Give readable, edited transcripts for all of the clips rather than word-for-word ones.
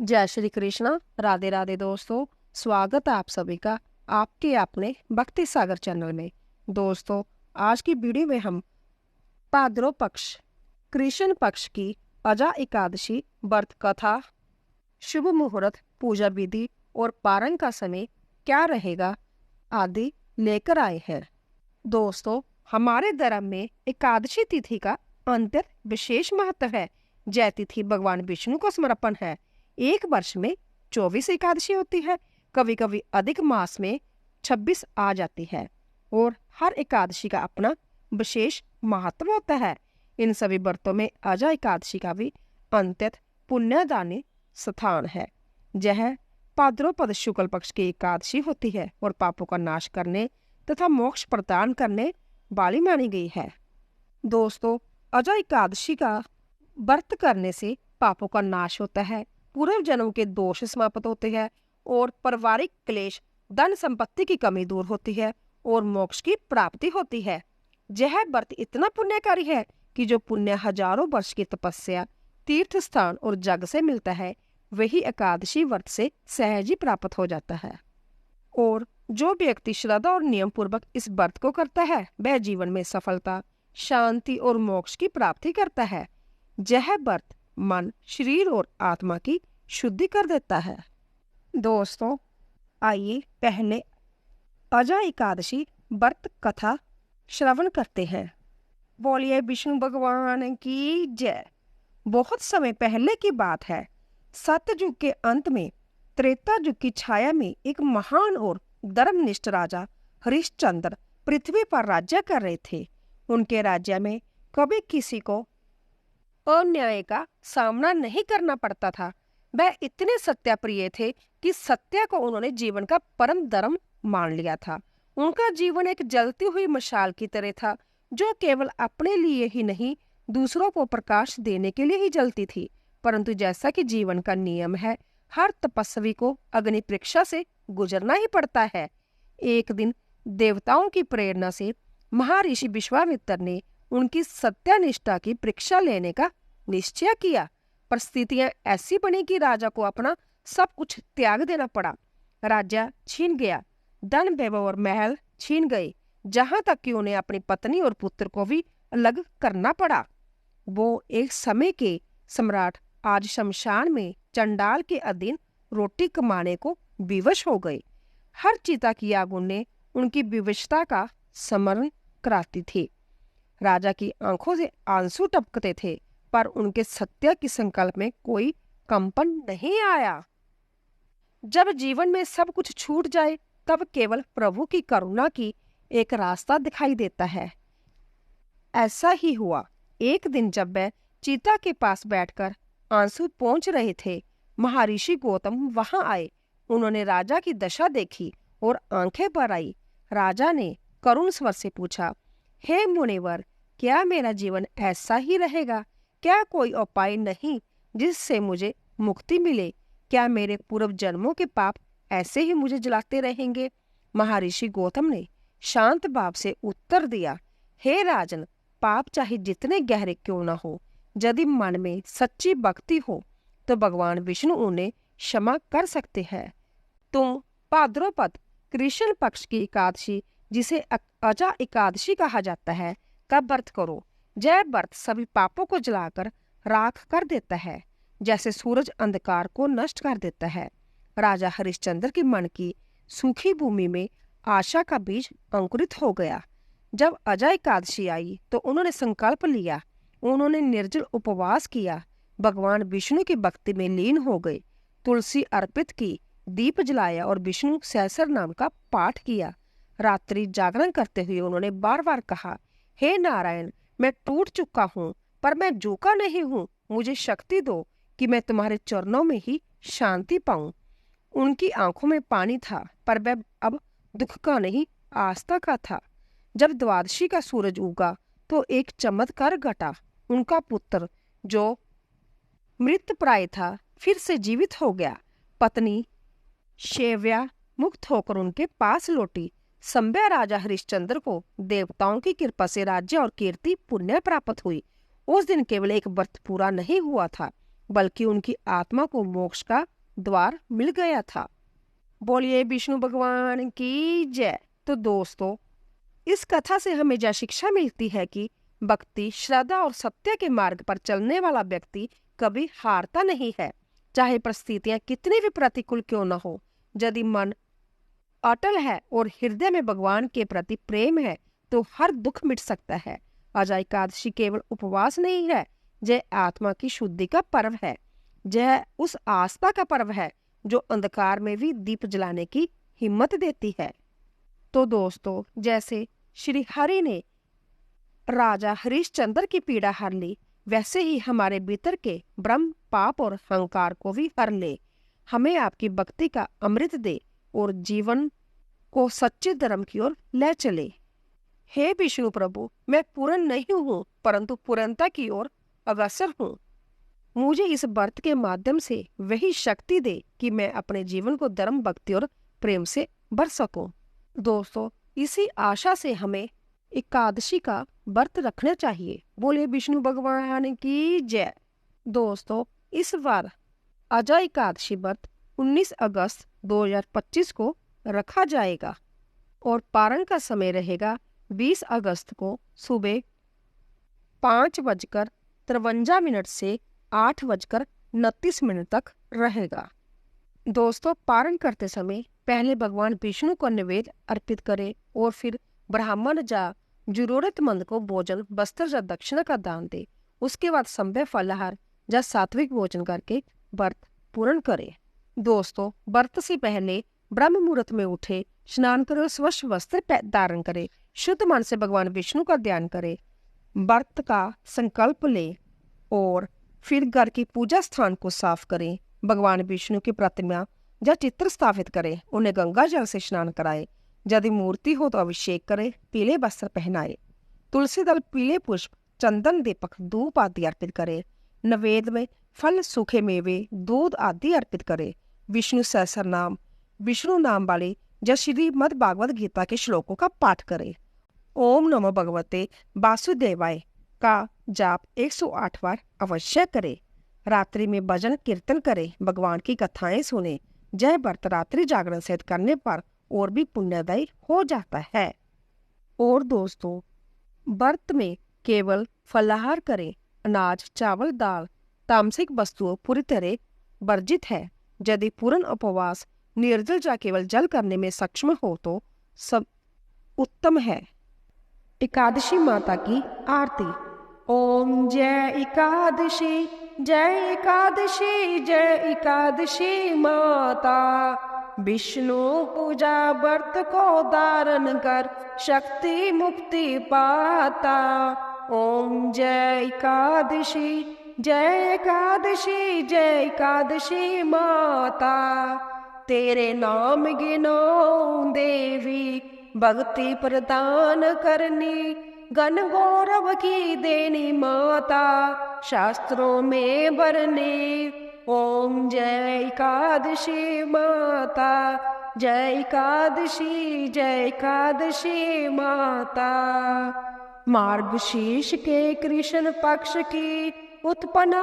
जय श्री कृष्णा। राधे राधे दोस्तों, स्वागत है आप सभी का आपके अपने भक्ति सागर चैनल में। दोस्तों, आज की वीडियो में हम भाद्रव पक्ष कृष्ण पक्ष की अजा एकादशी व्रत कथा, शुभ मुहूर्त, पूजा विधि और पारण का समय क्या रहेगा आदि लेकर आए हैं। दोस्तों, हमारे धर्म में एकादशी तिथि का अत्यंत विशेष महत्व है। जय तिथि भगवान विष्णु को समर्पण है। एक वर्ष में 24 एकादशी होती है, कभी कभी अधिक मास में 26 आ जाती है और हर एकादशी का अपना विशेष महत्व होता है। इन सभी व्रतों में अजा एकादशी का भी अत्यंत पुण्यदानी स्थान है। यह भाद्रपद शुक्ल पक्ष की एकादशी होती है और पापों का नाश करने तथा मोक्ष प्रदान करने वाली मानी गई है। दोस्तों, अजा एकादशी का व्रत करने से पापों का नाश होता है, पूर्व जन्म के दोष समाप्त होते हैं और पारिवारिक क्लेश, धन संपत्ति की कमी दूर होती है और मोक्ष की प्राप्ति होती है। यह व्रत इतना पुण्यकारी है कि जो पुण्य हजारों वर्ष की तपस्या, तीर्थ स्थान और जग से मिलता है, वही एकादशी व्रत से सहज ही प्राप्त हो जाता है। और जो व्यक्ति श्रद्धा और नियम पूर्वक इस व्रत को करता है, वह जीवन में सफलता, शांति और मोक्ष की प्राप्ति करता है। यह व्रत मन, शरीर और आत्मा की शुद्धि कर देता है। दोस्तों, आइए पहले अजा एकादशी व्रत कथा श्रवण करते हैं। बोलिए विष्णु भगवान की जय। बहुत समय पहले की बात है। सतयुग के अंत में त्रेता युग की छाया में एक महान और धर्मनिष्ठ राजा हरिश्चंद्र पृथ्वी पर राज्य कर रहे थे। उनके राज्य में कभी किसी को अन्याय का सामना नहीं करना पड़ता था। वह इतने सत्याप्रिय थे कि सत्य को उन्होंने जीवन का परम धर्म मान लिया था। उनका जीवन एक जलती हुई मशाल की तरह था, जो केवल अपने लिए ही नहीं, दूसरों को प्रकाश देने के लिए ही जलती थी। परंतु जैसा कि जीवन का नियम है, हर तपस्वी को अग्नि परीक्षा से गुजरना ही पड़ता है। एक दिन देवताओं की प्रेरणा से महर्षि विश्वामित्र ने उनकी सत्यानिष्ठा की परीक्षा लेने का निश्चय किया। परिस्थितियां ऐसी बनी कि राजा को अपना सब कुछ त्याग देना पड़ा। राज्य छीन गया, धन वैभव और महल छीन गए, जहां तक कि उन्हें अपनी पत्नी और पुत्र को भी अलग करना पड़ा। वो एक समय के सम्राट आज शमशान में चंडाल के अधीन रोटी कमाने को विवश हो गए। हर चिता की आग उन्हें उनकी विवशता का स्मरण कराती थी। राजा की आंखों से आंसू टपकते थे, पर उनके सत्य की संकल्प में कोई कंपन नहीं आया। जब जीवन में सब कुछ छूट जाए, तब केवल प्रभु की करुणा की एक रास्ता दिखाई देता है। ऐसा ही हुआ। एक दिन जब वह चीता के पास बैठकर आंसू पोंछ रहे थे, महर्षि गौतम वहां आए। उन्होंने राजा की दशा देखी और आंखें भर आई। राजा ने करुण स्वर से पूछा, हे मुनिवर, क्या मेरा जीवन ऐसा ही रहेगा? क्या कोई उपाय नहीं जिससे मुझे मुक्ति मिले? क्या मेरे पूर्व जन्मों के पाप ऐसे ही मुझे जलाते रहेंगे? महर्षि गौतम ने शांत भाव से उत्तर दिया, हे राजन, पाप चाहे जितने गहरे क्यों न हो, यदि मन में सच्ची भक्ति हो तो भगवान विष्णु उन्हें क्षमा कर सकते हैं। तुम भाद्रपद कृष्ण पक्ष की एकादशी, जिसे अजा एकादशी कहा जाता है, का व्रत करो। यह व्रत सभी पापों को जलाकर राख कर देता है, जैसे सूरज अंधकार को नष्ट कर देता है। राजा हरिश्चंद्र के मन की सूखी भूमि में आशा का बीज अंकुरित हो गया। जब अजा एकादशी आई तो उन्होंने संकल्प लिया। उन्होंने निर्जल उपवास किया, भगवान विष्णु की भक्ति में लीन हो गए, तुलसी अर्पित की, दीप जलाया और विष्णु सहस्र नाम का पाठ किया। रात्रि जागरण करते हुए उन्होंने बार बार कहा, हे नारायण, मैं टूट चुका हूँ, पर मैं झुका नहीं हूँ। मुझे शक्ति दो कि मैं तुम्हारे चरणों में ही शांति पाऊं। उनकी आंखों में पानी था, पर वह अब दुख का नहीं, आस्था का था। जब द्वादशी का सूरज उगा तो एक चमत्कार घटा। उनका पुत्र, जो मृत प्राय था, फिर से जीवित हो गया। पत्नी शैव्या मुक्त होकर उनके पास लौटी। संभ्य राजा हरिश्चंद्र को देवताओं की कृपा से राज्य और कीर्ति पुण्य प्राप्त हुई। उस दिन केवल एक व्रत पूरा नहीं हुआ था, बल्कि उनकी आत्मा को मोक्ष का द्वार मिल गया था। बोलिए विष्णु भगवान की जय। तो दोस्तों, इस कथा से हमें यह शिक्षा मिलती है कि भक्ति, श्रद्धा और सत्य के मार्ग पर चलने वाला व्यक्ति कभी हारता नहीं है, चाहे परिस्थितियां कितनी भी प्रतिकूल क्यों न हो। यदि मन अटल है और हृदय में भगवान के प्रति प्रेम है तो हर दुख मिट सकता है। अजय एकादशी केवल उपवास नहीं है, यह आत्मा की शुद्धि का पर्व है। यह उस आस्था का पर्व है जो अंधकार में भी दीप जलाने की हिम्मत देती है। तो दोस्तों, जैसे श्री हरि ने राजा हरिश्चंद्र की पीड़ा हर ली, वैसे ही हमारे भीतर के ब्रह्म, पाप और अहंकार को भी हर ले। हमें आपकी भक्ति का अमृत दे और जीवन को सच्चे धर्म की ओर ले चले। हे विष्णु प्रभु, मैं पूर्ण नहीं हूँ, परंतु पूर्णता की ओर अग्रसर हूँ। मुझे इस व्रत के माध्यम से वही शक्ति दे कि मैं अपने जीवन को धर्म, भक्ति और प्रेम से भर सकूं। दोस्तों, इसी आशा से हमें एकादशी का व्रत रखना चाहिए। बोले विष्णु भगवान की जय। दोस्तों, इस बार अजय एकादशी व्रत 19 अगस्त 2025 को रखा जाएगा और पारण का समय रहेगा 20 अगस्त को सुबह 5:53 से 8:29 तक रहेगा। दोस्तों, पारण करते समय पहले भगवान विष्णु को निवेद्य अर्पित करें और फिर ब्राह्मण या जरूरतमंद को भोजन, वस्त्र या दक्षिणा का दान दे। उसके बाद संभव फलाहार या सात्विक भोजन करके व्रत पूर्ण करें। दोस्तों, व्रत से पहले ब्रह्म मुहूर्त में उठे, स्नान करें, स्वच्छ वस्त्र धारण करें, शुद्ध मन से भगवान विष्णु का ध्यान करें, व्रत का संकल्प लें और फिर घर की पूजा स्थान को साफ करें। भगवान विष्णु की प्रतिमा या चित्र स्थापित करें, उन्हें गंगा जल से स्नान कराएं। यदि मूर्ति हो तो अभिषेक करें, पीले वस्त्र पहनाएं, तुलसी दल, पीले पुष्प, चंदन, दीपक, धूप आदि अर्पित करें। नैवेद्य में फल, सूखे मेवे, दूध आदि अर्पित करें। विष्णु सहस्र नाम, विष्णु नाम वाले या श्रीमद् भागवत गीता के श्लोकों का पाठ करें। ओम नमो भगवते वासुदेवाय का जाप 108 बार अवश्य करें। रात्रि में भजन कीर्तन करें, भगवान की कथाएं सुने। जय व्रत रात्रि जागरण सहित करने पर और भी पुण्यदायी हो जाता है। और दोस्तों, व्रत में केवल फलाहार करें। अनाज, चावल, दाल, तामसिक वस्तुओं पूरी तरह वर्जित है। यदि पूर्ण उपवास निर्जल या केवल जल करने में सक्षम हो तो सब उत्तम है। एकादशी माता की आरती। ओम जय एकादशी, जय एकादशी, जय एकादशी माता। विष्णु पूजा व्रत को धारण कर शक्ति मुक्ति पाता। ओम जय एकादशी, जय एकादशी, जय एकादशी माता। तेरे नाम गिनो देवी, भक्ति प्रदान करनी, गण गौरव की देनी माता, शास्त्रों में वर्णी। ओम जय एकादशी माता, जय एकादशी, जय एकादशी माता। मार्गशीर्ष के कृष्ण पक्ष की उत्पन्न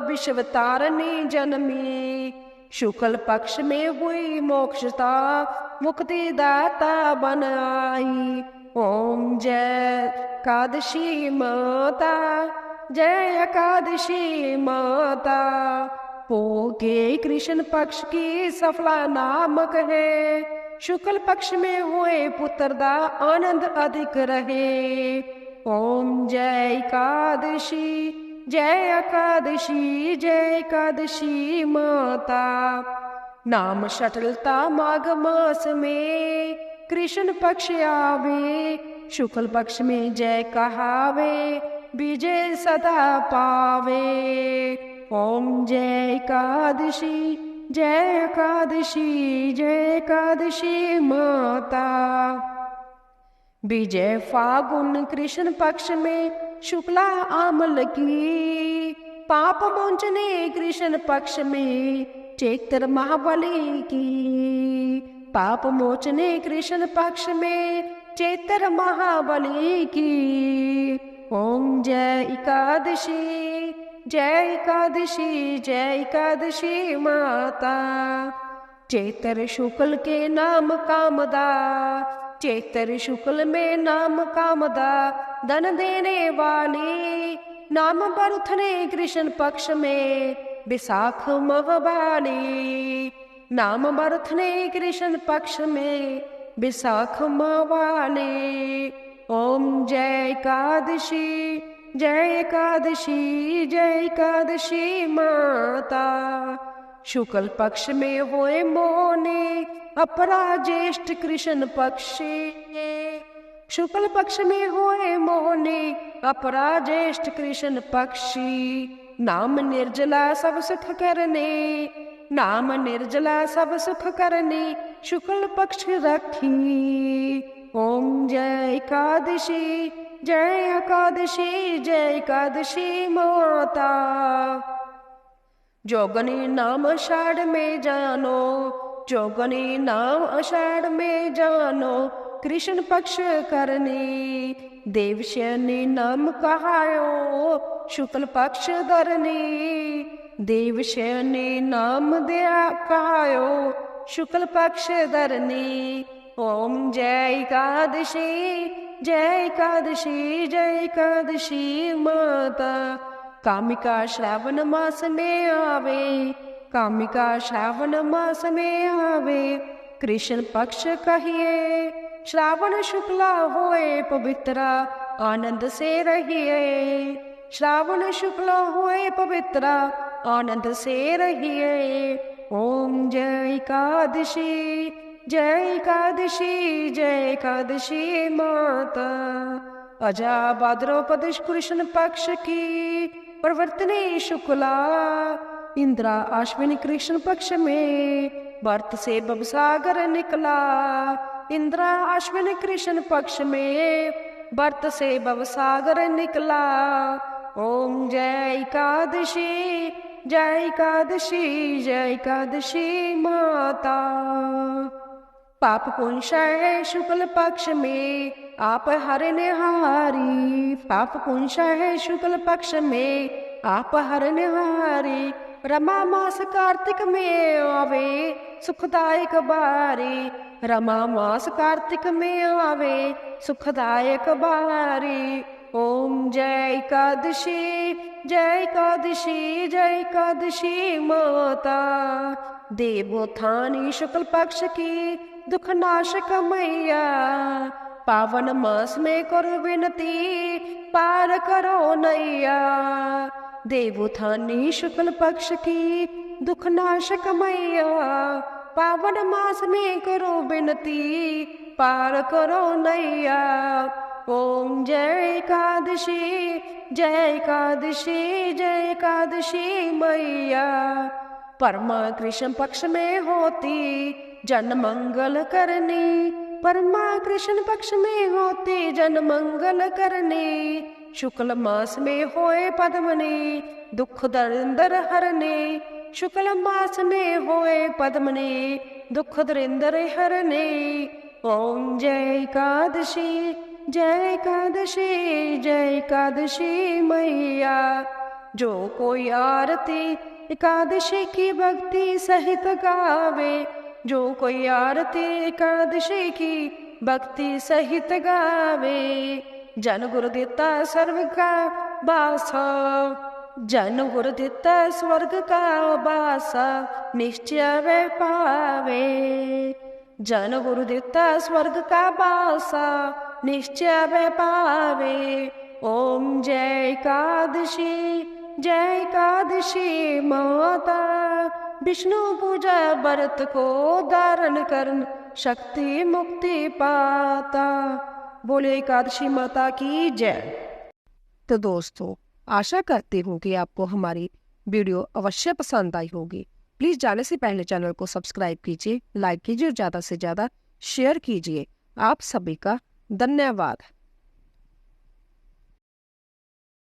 विश्वतारिणी जन्मी, शुक्ल पक्ष में हुई मोक्षता, मुक्ति दाता बनाई। ओम जय एकादशी माता, जय एकादशी माता। पोगे कृष्ण पक्ष की सफला नामक है, शुक्ल पक्ष में हुए पुत्रदा आनंद अधिक रहे। ओम जय एकादशी, जय एकादशी, जय एकादशी माता। नाम शटलता माघ मास में कृष्ण पक्ष आवे, शुक्ल पक्ष में जय कहावे, विजय सदा पावे। ओम जय एकादशी, जय एकादशी, जय एकादशी माता। विजय फागुन कृष्ण पक्ष में शुक्ला आमल की, पाप मोचने कृष्ण पक्ष में चैत्र महाबली की। पाप मोचने कृष्ण पक्ष में चैत्र महाबली की। ओम जय एकादशी, जय एकादशी, जय एकादशी माता। चैत्र शुक्ल के नाम कामदा, चैत्र शुक्ल में नाम कामदा, धन देने वाली। नाम बरुथने कृष्ण पक्ष में विशाख मवाली। नाम बरुथने कृष्ण पक्ष में विशाख मवाली। ओम जय एकादशी, जय एकादशी, जय एकादशी माता। शुक्ल पक्ष में होए मोने अपरा ज्येष्ठ कृष्ण पक्षी। शुक्ल पक्ष में होए मोने अपरा ज्येष्ठ कृष्ण पक्षी। नाम निर्जला सब सुख करने, नाम निर्जला सब सुख करने, शुक्ल पक्ष रखी। ओम जय एकादशी, जय एकादशी, जय एकादशी माता। जोगनी नाम आषाढ़ में जानो, जोगनी नाम आषाढ़ में जानो, कृष्ण पक्ष करनी। देवशयनी नाम कहायो, शुक्ल पक्ष धरनी। देवशयनी नाम दया कहायो, शुक्ल पक्ष धरनी। ओम जय एकादशी, जय एकादशी, जय एकादशी माता। कामिका श्रावण मास में आवे, कामिका श्रावण मास में आवे, कृष्ण पक्ष कहिए। श्रावण शुक्ला होए पवित्रा, आनंद से रहिए। श्रावण शुक्ला होए पवित्रा, आनंद से रहिए। ओम जय एकादशी, जय एकादशी, जय एकादशी माता। अजा भाद्रपद कृष्ण पक्ष की प्रवर्तनी शुक्ला, इंद्रा अश्विनी कृष्ण पक्ष में व्रत से भवसागर निकला। इंद्रा अश्विनी कृष्ण पक्ष में व्रत से भवसागर निकला। ओम जय एकादशी, जय एकादशी, जय एकादशी माता। पाप पुंस है शुक्ल पक्ष में आप हरने हारी। पाप पुंस है शुक्ल पक्ष में आप हरने हारी। रमा मास कार्तिक में आवे सुखदायक बारी। रमा मास कार्तिक में आवे सुखदायक बारी। ओम जय एकादशी, जय एकादशी, जय एकादशी माता। देवोत्थानी शुक्ल पक्ष की दुख नाशक मैया, पावन मास में करो विनती पार करो नैया। देवोत्थानी शुक्ल पक्ष की दुख नाशक मैया, पावन मास में करो विनती पार करो नैया। ओम जय एकादशी, जय एकादशी, जय एकादशी मैया। परमा कृष्ण पक्ष में होती जन मंगल करनी। परमा कृष्ण पक्ष में होती जन मंगल करनी। शुक्ल मास में होए पद्मनी दुख दरिंदर हरने। शुक्ल मास में होए पद्मनी दुख दरिंदर हरने। ओम जय एकादशी, जय एकादशी, जय एकादशी मैया। जो कोई आरती एकादशी की भक्ति सहित गावे, जो कोई आरती एकादशी की भक्ति सहित गावे, जन गुरु देता स्वर्ग का बासा। जन गुरु देता स्वर्ग का बासा निश्चय वे पावे। जन गुरु देता स्वर्ग का बासा निश्चय वे पावे। ओम जय एकादशी, जय एकादशी माता। विष्णु पूजा व्रत को धारण करन शक्ति मुक्ति पाता। बोले एकादशी माता की जय। तो दोस्तों, आशा करती हूँ कि आपको हमारी वीडियो अवश्य पसंद आई होगी। प्लीज जाने से पहले चैनल को सब्सक्राइब कीजिए, लाइक कीजिए और ज्यादा से ज्यादा शेयर कीजिए। आप सभी का धन्यवाद।